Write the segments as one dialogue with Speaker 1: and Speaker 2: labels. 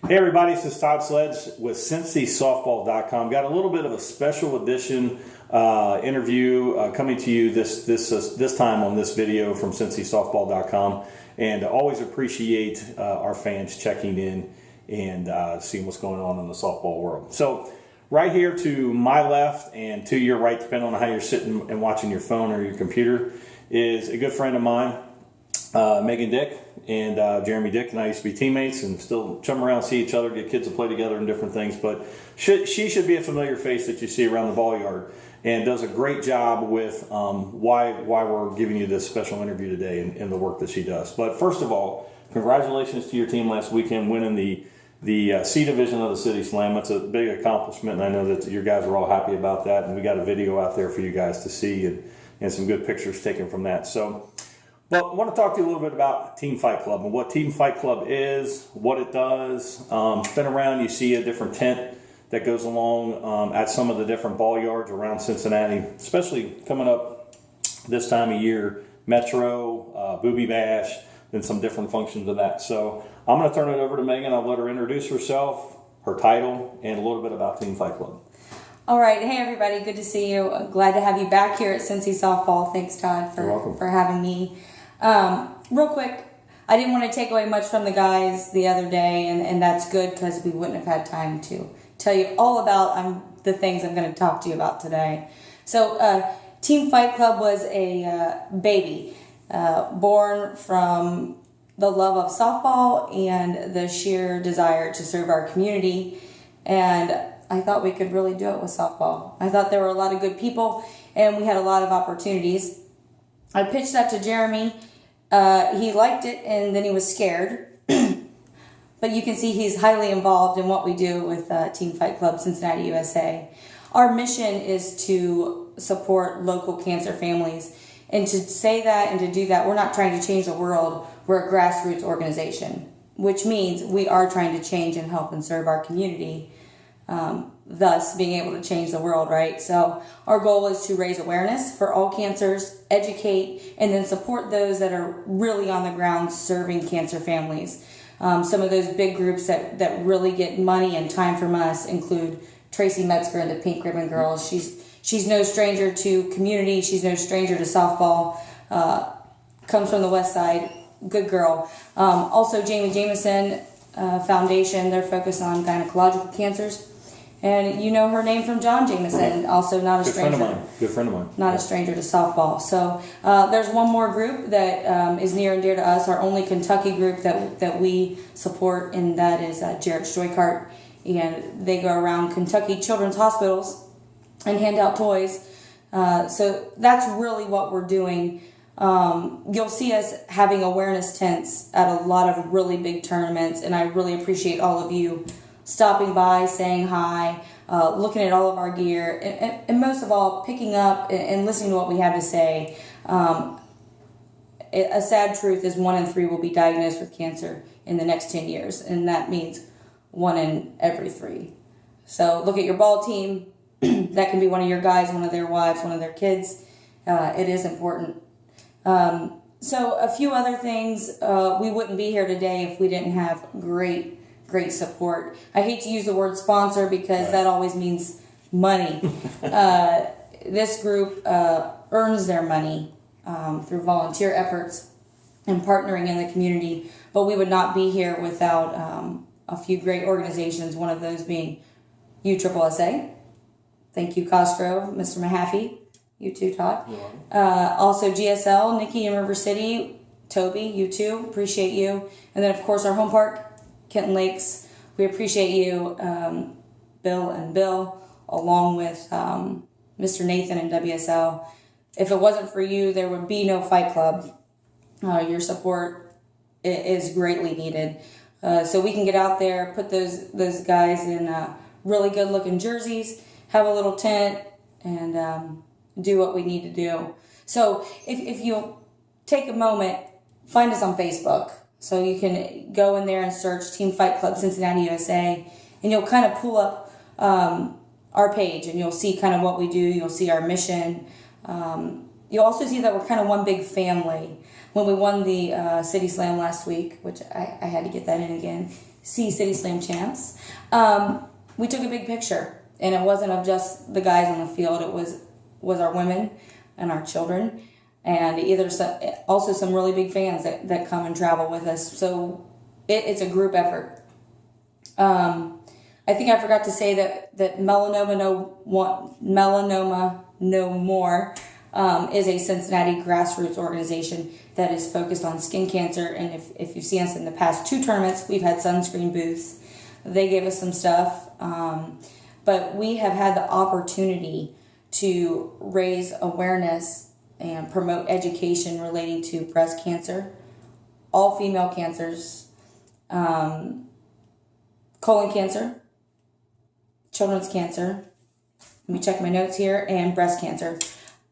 Speaker 1: Hey everybody, this is Todd Sledge with CincySoftball.com. Got a little bit of a special edition interview coming to you this time on this video from CincySoftball.com, and always appreciate our fans checking in and seeing what's going on in the softball world. So right here to my left and to your right, depending on how you're sitting and watching your phone or your computer, is a good friend of mine, Megan Dick, and Jeremy Dick and I used to be teammates and still chum around, see each other, get kids to play together and different things. But she should be a familiar face that you see around the ball yard, and does a great job with why we're giving you this special interview today and the work that she does. But first of all, congratulations to your team last weekend winning the C division of the City Slam. It's a big accomplishment, and I know that your guys are all happy about that. And we got a video out there for you guys to see and some good pictures taken from that. So. Well, I want to talk to you a little bit about Team Fight Club and what Team Fight Club is, what it does. Spin around, you see a different tent that goes along at some of the different ball yards around Cincinnati, especially coming up this time of year, Metro, Booby Bash, and some different functions of that. So I'm going to turn it over to Megan. I'll let her introduce herself, her title, and a little bit about Team Fight Club.
Speaker 2: All right. Hey, everybody. Good to see you. Glad to have you back here at Cincy Softball. Thanks, Todd, for having me. Real quick, I didn't want to take away much from the guys the other day, and that's good because we wouldn't have had time to tell you all about the things I'm going to talk to you about today. So, Team Fight Club was a baby born from the love of softball and the sheer desire to serve our community, and I thought we could really do it with softball. I thought there were a lot of good people, and we had a lot of opportunities. I pitched that to Jeremy. He liked it, and then he was scared. But you can see he's highly involved in what we do with Team Fight Club Cincinnati, USA. Our mission is to support local cancer families. And to say that and to do that, we're not trying to change the world. We're a grassroots organization, which means we are trying to change and help and serve our community, thus being able to change the world, right? So our goal is to raise awareness for all cancers, educate, and then support those that are really on the ground serving cancer families. Some of those big groups that really get money and time from us include Tracy Metzger and the Pink Ribbon Girls. She's no stranger to community. She's no stranger to softball. Comes from the West Side. Good girl. Also, Jamie Jameson Foundation. They're focused on gynecological cancers. And you know her name from John Jameson, also not a stranger.
Speaker 1: Good friend of mine.
Speaker 2: Not a stranger to softball. So there's one more group that is near and dear to us, our only Kentucky group that we support, and that is Jarrett Joycart. And they go around Kentucky children's hospitals and hand out toys. So that's really what we're doing. You'll see us having awareness tents at a lot of really big tournaments, and I really appreciate all of you stopping by, saying hi, looking at all of our gear, and most of all, picking up and listening to what we have to say. A sad truth is 1 in 3 will be diagnosed with cancer in the next 10 years, and that means 1 in every 3. So look at your ball team. That can be one of your guys, one of their wives, one of their kids. It is important. So a few other things. We wouldn't be here today if we didn't have great support. I hate to use the word sponsor because that always means money. This group earns their money through volunteer efforts and partnering in the community, but we would not be here without a few great organizations, one of those being USSSA. Thank you, Cosgrove, Mr. Mahaffey. You too, Todd. Also GSL, Nikki in River City, Toby, you too, appreciate you. And then, of course, our home park, Kenton Lakes, we appreciate you, Bill and Bill, along with Mr. Nathan and WSL. If it wasn't for you, there would be no Fight Club. Your support is greatly needed. So we can get out there, put those guys in really good-looking jerseys, have a little tent, and do what we need to do. So if you'll take a moment, find us on Facebook. So you can go in there and search Team Fight Club Cincinnati, USA, and you'll kind of pull up our page, and you'll see kind of what we do. You'll see our mission. you'll also see that we're kind of one big family. When we won the City Slam last week, which I had to get that in again, City Slam champs, we took a big picture. And it wasn't of just the guys on the field. It was our women and our children. And also some really big fans that come and travel with us. So it's a group effort. I think I forgot to say that Melanoma No More is a Cincinnati grassroots organization that is focused on skin cancer. And if you've seen us in the past 2 tournaments, we've had sunscreen booths. They gave us some stuff. But we have had the opportunity to raise awareness and promote education relating to breast cancer, all female cancers, colon cancer, children's cancer, let me check my notes here, and breast cancer.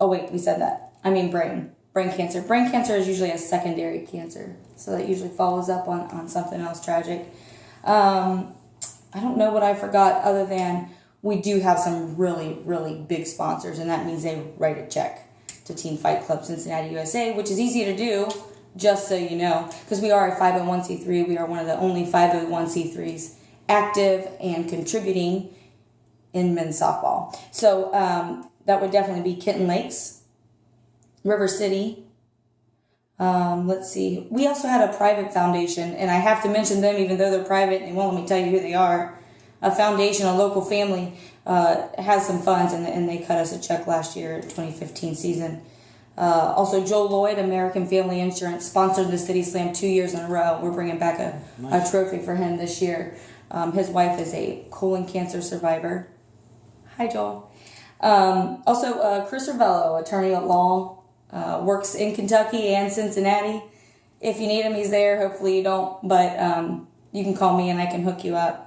Speaker 2: Oh wait, we said that. I mean brain cancer. Brain cancer is usually a secondary cancer, so that usually follows up on something else tragic. I don't know what I forgot other than we do have some really, really big sponsors, and that means they write a check to Team Fight Club Cincinnati USA, which is easy to do, just so you know, because we are a 501c3. We are one of the only 501c3s active and contributing in men's softball. So that would definitely be Kitten Lakes, River City. Let's see. We also had a private foundation, and I have to mention them even though they're private. They won't let me tell you who they are. A foundation, a local family, has some funds, and they cut us a check last year, 2015 season. Also, Joe Lloyd, American Family Insurance, sponsored the City Slam 2 years in a row. We're bringing back a trophy for him this year. His wife is a colon cancer survivor. Hi, Joel. Also, Chris Ravello, attorney at law, works in Kentucky and Cincinnati. If you need him, he's there. Hopefully you don't, but you can call me and I can hook you up.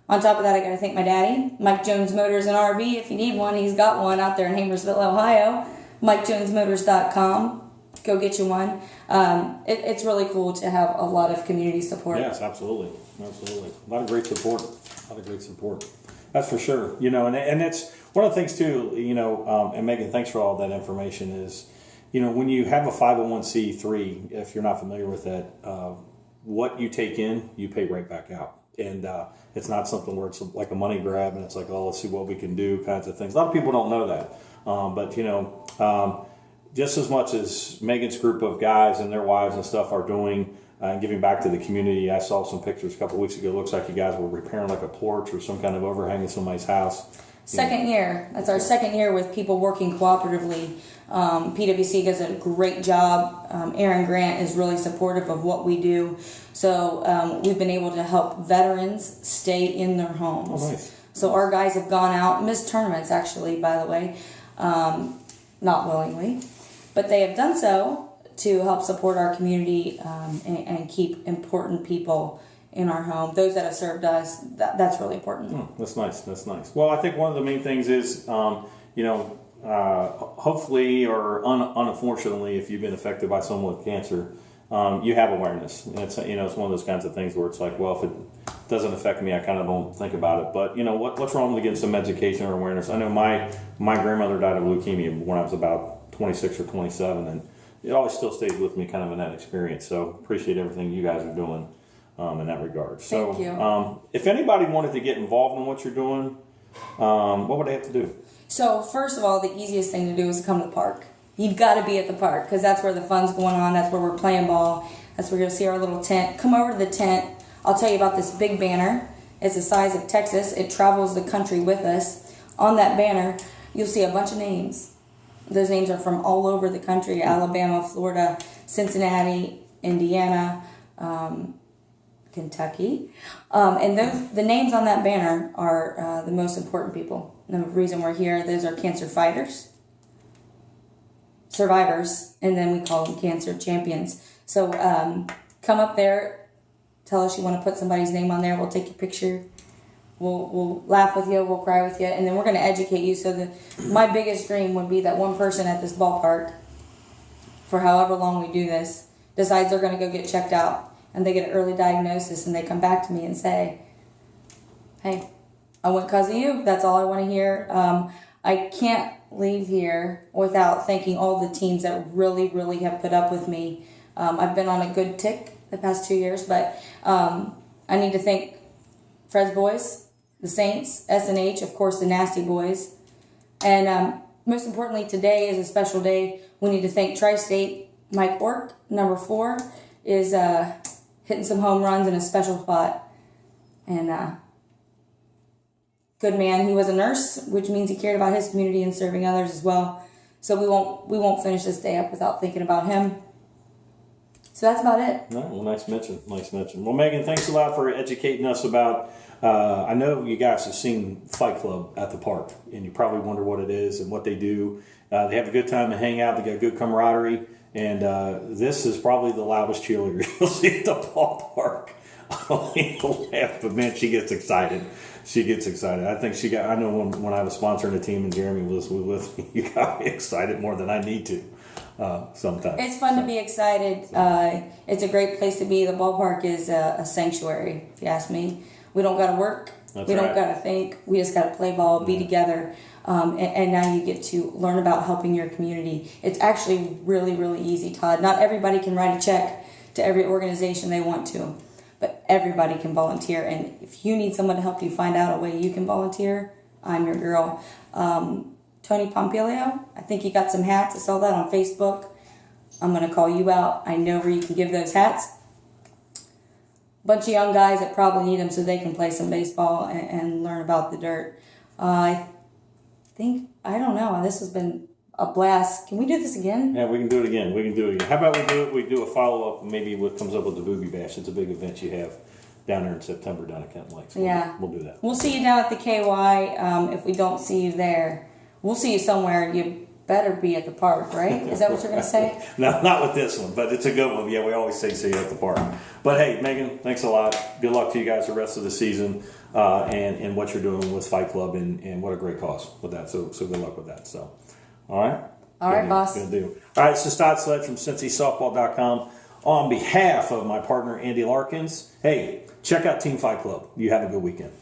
Speaker 2: On top of that, I got to thank my daddy, Mike Jones Motors and RV. If you need one, he's got one out there in Hamersville, Ohio. MikeJonesMotors.com. Go get you one. It's really cool to have a lot of community support.
Speaker 1: Yes, absolutely. A lot of great support. That's for sure. And it's one of the things too, and Megan, thanks for all that information is, when you have a 501c3, if you're not familiar with that, what you take in, you pay right back out. And it's not something where it's like a money grab and it's like, oh, let's see what we can do kinds of things. A lot of people don't know that. But just as much as Megan's group of guys and their wives and stuff are doing and giving back to the community, I saw some pictures a couple of weeks ago. It looks like you guys were repairing like a porch or some kind of overhang in somebody's house.
Speaker 2: Second year. That's our second year with people working cooperatively. PwC does a great job. Aaron Grant is really supportive of what we do. So we've been able to help veterans stay in their homes.
Speaker 1: Oh, nice.
Speaker 2: So our guys have gone out, missed tournaments actually, by the way, not willingly, but they have done so to help support our community and keep important people in our home. Those that have served us, that's really important.
Speaker 1: That's nice. Well, I think one of the main things is, hopefully or unfortunately, if you've been affected by someone with cancer, you have awareness. And it's one of those kinds of things where it's like, well, if it doesn't affect me, I kind of don't think about it. But what's wrong with getting some education or awareness? I know my grandmother died of leukemia when I was about 26 or 27, and it always still stays with me, kind of in that experience. So appreciate everything you guys are doing in that regard. So,
Speaker 2: thank you.
Speaker 1: If anybody wanted to get involved in what you're doing, what would they have to do?
Speaker 2: So first of all, the easiest thing to do is to come to the park. You've got to be at the park because that's where the fun's going on. That's where we're playing ball. That's where you'll see our little tent. Come over to the tent. I'll tell you about this big banner. It's the size of Texas. It travels the country with us. On that banner, you'll see a bunch of names. Those names are from all over the country: Alabama, Florida, Cincinnati, Indiana, Kentucky. And the names on that banner are the most important people. And the reason we're here, those are cancer fighters, survivors, and then we call them cancer champions. So come up there, tell us you want to put somebody's name on there. We'll take your picture. We'll laugh with you. We'll cry with you. And then we're going to educate you. So my biggest dream would be that one person at this ballpark, for however long we do this, decides they're going to go get checked out. And they get an early diagnosis. And they come back to me and say, hey, I went because of you. That's all I want to hear. I can't leave here without thanking all the teams that really, really have put up with me. I've been on a good tick the past 2 years, but I need to thank Fred's boys, the Saints, S&H, of course, the Nasty Boys. And most importantly, today is a special day. We need to thank Tri-State. Mike Ork, number 4, is hitting some home runs in a special spot. And good man. He was a nurse, which means he cared about his community and serving others as well. So we won't finish this day up without thinking about him. So that's about it.
Speaker 1: No, well, nice mention. Well, Megan, thanks a lot for educating us about. I know you guys have seen Fight Club at the park, and you probably wonder what it is and what they do. They have a good time and hang out. They got good camaraderie, and this is probably the loudest cheerleader you'll see at the ballpark. I laugh, but man, she gets excited. I think she got. I know when I was sponsoring a team and Jeremy was with me, you got me excited more than I need to. Sometimes
Speaker 2: it's fun to be excited. It's a great place to be. The ballpark is a sanctuary, if you ask me. We don't got to work. We don't got to think. We just got to play ball, be together, and now you get to learn about helping your community. It's actually really, really easy, Todd. Not everybody can write a check to every organization they want to, but everybody can volunteer. And if you need someone to help you find out a way you can volunteer, I'm your girl. Tony Pompilio, I think you got some hats. I saw that on Facebook. I'm going to call you out. I know where you can give those hats. Bunch of young guys that probably need them so they can play some baseball and learn about the dirt. I don't know. This has been a blast. Can we do this again?
Speaker 1: Yeah, we can do it again. How about we do a follow-up, maybe what comes up with the Boogie Bash. It's a big event you have down there in September down at Kent Lake. So
Speaker 2: yeah.
Speaker 1: We'll do that.
Speaker 2: We'll see you down at the KY. If we don't see you there, we'll see you somewhere. You better be at the park, right? Is that what you're going to say?
Speaker 1: No, not with this one, but it's a good one. Yeah, we always say see you at the park. But hey, Megan, thanks a lot. Good luck to you guys the rest of the season and what you're doing with Fight Club and what a great cause with that. So good luck with that. So, all right?
Speaker 2: All right, boss.
Speaker 1: Good deal. All right, so Todd Sled from CincySoftball.com. On behalf of my partner, Andy Larkins, hey, check out Team Fight Club. You have a good weekend.